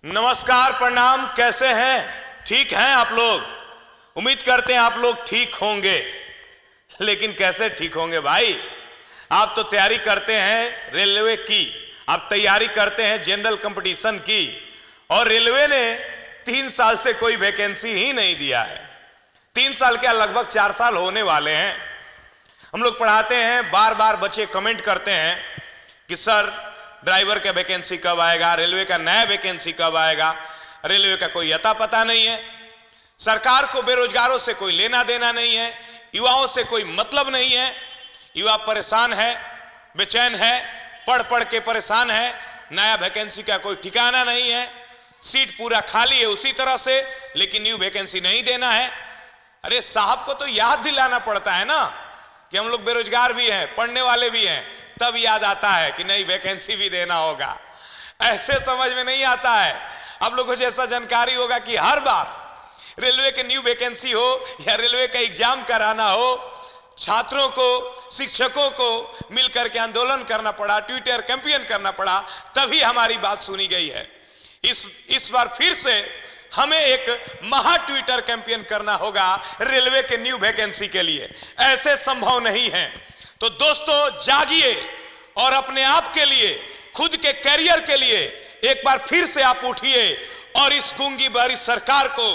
नमस्कार, प्रणाम। कैसे हैं? ठीक हैं आप लोग? उम्मीद करते हैं आप लोग ठीक होंगे। लेकिन कैसे ठीक होंगे भाई? आप तो तैयारी करते हैं रेलवे की, आप तैयारी करते हैं जनरल कंपटीशन की, और रेलवे ने 3 साल से कोई वैकेंसी ही नहीं दिया है। 3 साल क्या, लगभग 4 साल होने वाले हैं। हम लोग पढ़ाते हैं, बार बार बच्चे कमेंट करते हैं कि सर ड्राइवर का वैकेंसी कब आएगा, रेलवे का नया वैकेंसी कब आएगा। रेलवे का कोई अता पता नहीं है। सरकार को बेरोजगारों से कोई लेना देना नहीं है, युवाओं से कोई मतलब नहीं है। युवा परेशान है, बेचैन है, पढ़ पढ़ के परेशान है। नया वैकेंसी का कोई ठिकाना नहीं है। सीट पूरा खाली है उसी तरह से, लेकिन न्यू वैकेंसी नहीं देना है। अरे साहब को तो याद दिलाना पड़ता है ना कि हम लोग बेरोजगार भी हैं, पढ़ने वाले भी हैं, तब याद आता है कि नई वैकेंसी भी देना होगा। ऐसे समझ में नहीं आता है। आप लोगों को जैसा जानकारी होगा कि हर बार रेलवे के न्यू वैकेंसी हो या रेलवे का एग्जाम कराना हो, छात्रों को, शिक्षकों को मिलकर के आंदोलन करना पड़ा, ट्विटर कैंपेन करना पड़ा, तभी हमारी बात सुनी गई है। इस बार फिर से हमें एक महा ट्विटर कैंपेन करना होगा रेलवे के न्यू वैकेंसी के लिए। ऐसे संभव नहीं है। तो दोस्तों जागिए और अपने आप के लिए, खुद के कैरियर के लिए एक बार फिर से आप उठिए और इस गूंगी बहरी सरकार को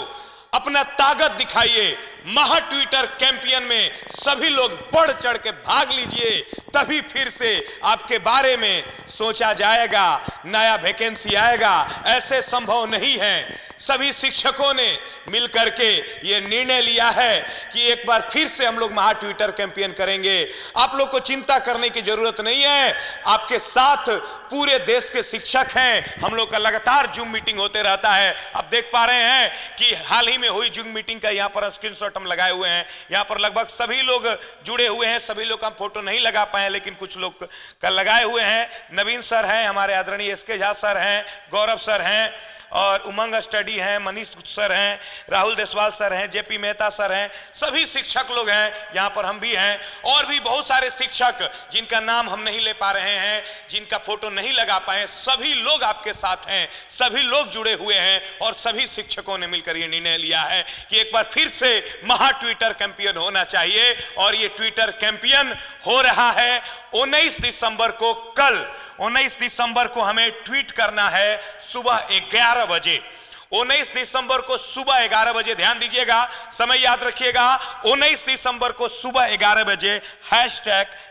अपना ताकत दिखाइए। महा ट्विटर कैंपेन में सभी लोग बढ़ चढ़ के भाग लीजिए, तभी फिर से आपके बारे में सोचा जाएगा, नया वैकेंसी आएगा। ऐसे संभव नहीं है। सभी शिक्षकों ने मिलकर के ये निर्णय लिया है कि एक बार फिर से हम लोग महा ट्विटर कैंपेन करेंगे। आप लोग को चिंता करने की जरूरत नहीं है। आपके साथ पूरे देश के शिक्षक हैं। हम लोग का लगातार जूम मीटिंग होते रहता है। आप देख पा रहे हैं कि हाल ही में हुई जूम मीटिंग का यहाँ पर स्क्रीनशॉट हम लगाए हुए हैं। यहाँ पर लगभग सभी लोग जुड़े हुए हैं। सभी लोग का फोटो नहीं लगा पाए, लेकिन कुछ लोग का लगाए हुए हैं। नवीन सर हैं, हमारे आदरणीय एसके झा सर हैं, गौरव सर हैं, और उमंग स्टडी हैं, मनीष सर हैं, राहुल देसवाल सर हैं, जेपी मेहता सर हैं। सभी शिक्षक लोग हैं, यहाँ पर हम भी हैं, और भी बहुत सारे शिक्षक जिनका नाम हम नहीं ले पा रहे हैं, जिनका फोटो नहीं लगा पाए। सभी लोग आपके साथ हैं, सभी लोग जुड़े हुए हैं, और सभी शिक्षकों ने मिलकर यह निर्णय लिया है कि एक बार फिर से महा ट्विटर कैंपेन होना चाहिए। और ये ट्विटर कैंपेन हो रहा है 19 दिसंबर को। कल 19 दिसंबर को हमें ट्वीट करना है सुबह 11 बजे। 19 दिसंबर को सुबह 11 बजे, ध्यान दीजिएगा, समय याद रखिएगा। 19 दिसंबर को सुबह 11 बजे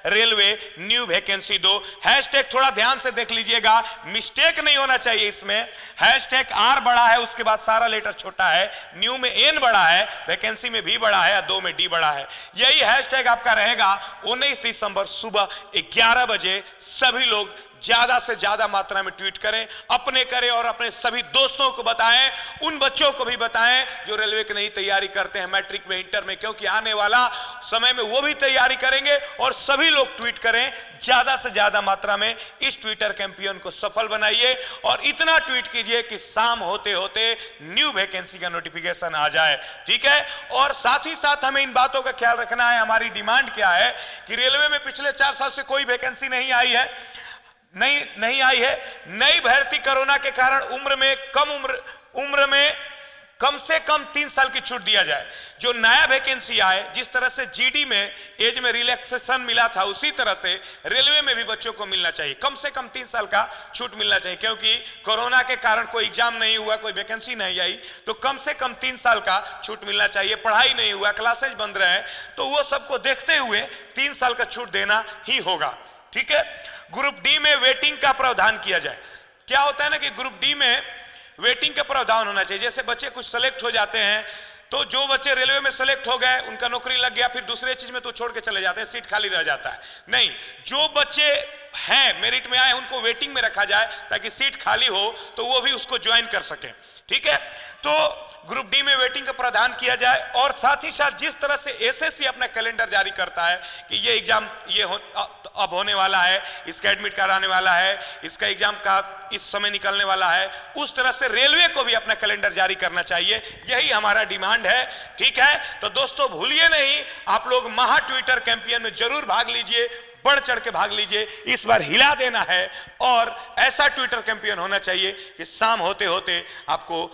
#रेलवे न्यू वैकेंसी दो। हैशटैग थोड़ा ध्यान से देख लीजिएगा, मिस्टेक नहीं होना चाहिए इसमें। #R बड़ा है, उसके बाद सारा लेटर छोटा है, न्यू में N बड़ा है, वैकेंसी में V बड़ा है, 2 में D बड़ा है। यही हैशटैग आपका रहेगा। 19 दिसंबर सुबह 11 बजे सभी लोग ज्यादा से ज्यादा मात्रा में ट्वीट करें, अपने करें और अपने सभी दोस्तों को बताएं। उन बच्चों को भी बताएं जो रेलवे की नई तैयारी करते हैं, मैट्रिक में, इंटर में, क्योंकि आने वाला समय में वो भी तैयारी करेंगे। और सभी लोग ट्वीट करें, ज्यादा से ज्यादा मात्रा में इस ट्विटर कैंपेन को सफल बनाइए। और इतना ट्वीट कीजिए कि शाम होते होते न्यू वैकेंसी का नोटिफिकेशन आ जाए, ठीक है। और साथ ही साथ हमें इन बातों का ख्याल रखना है। हमारी डिमांड क्या है कि रेलवे में पिछले 4 साल से कोई वैकेंसी नहीं आई है, नहीं आई है। नई भर्ती कोरोना के कारण उम्र में कम से कम 3 साल की छूट दिया जाए। जो नया वैकेंसी आए, जिस तरह से जीडी में एज में रिलैक्सेशन मिला था, उसी तरह से रेलवे में भी बच्चों को मिलना चाहिए। कम से कम 3 साल का छूट मिलना चाहिए, क्योंकि कोरोना के कारण कोई एग्जाम नहीं हुआ, कोई वैकेंसी नहीं आई, तो कम से कम 3 साल का छूट मिलना चाहिए। पढ़ाई नहीं हुआ, क्लासेज बंद रहे, तो वो सबको देखते हुए 3 साल का छूट देना ही होगा, ठीक है। ग्रुप डी में वेटिंग का प्रावधान किया जाए। क्या होता है ना कि ग्रुप डी में वेटिंग का प्रावधान होना चाहिए। जैसे बच्चे कुछ सेलेक्ट हो जाते हैं, तो जो बच्चे रेलवे में सेलेक्ट हो गए, उनका नौकरी लग गया, फिर दूसरे चीज में तो छोड़ के चले जाते हैं, सीट खाली रह जाता है। नहीं, जो बच्चे हैं, मेरिट में आए, उनको वेटिंग में रखा जाए, ताकि सीट खाली हो तो वो भी उसको ज्वाइन कर सके, ठीक है। तो ग्रुप डी में वेटिंग का प्रावधान किया जाए। और साथ ही साथ जिस तरह से एसएससी अपना कैलेंडर जारी करता है कि ये एग्जाम अब होने वाला है, इसका एडमिट कार्ड आने वाला है, इसका एग्जाम का इस समय निकलने वाला है, उस तरह से रेलवे को भी अपना कैलेंडर जारी करना चाहिए। यही हमारा डिमांड है, ठीक है। तो दोस्तों भूलिए नहीं, आप लोग महा ट्विटर कैंपेन में जरूर भाग लीजिए, बढ़ चढ़ के भाग लीजिए, इस बार हिला देना है। और ऐसा ट्विटर कैंपेन होना चाहिए कि शाम होते होते आपको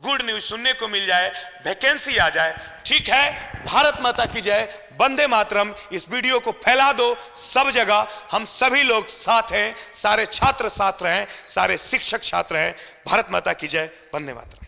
गुड न्यूज सुनने को मिल जाए, वैकेंसी आ जाए। ठीक है, भारत माता की जय, वंदे मातरम। इस वीडियो को फैला दो सब जगह, हम सभी लोग साथ हैं, सारे छात्र साथ रहें, सारे शिक्षक छात्र हैं। भारत माता की जय, वंदे मातरम।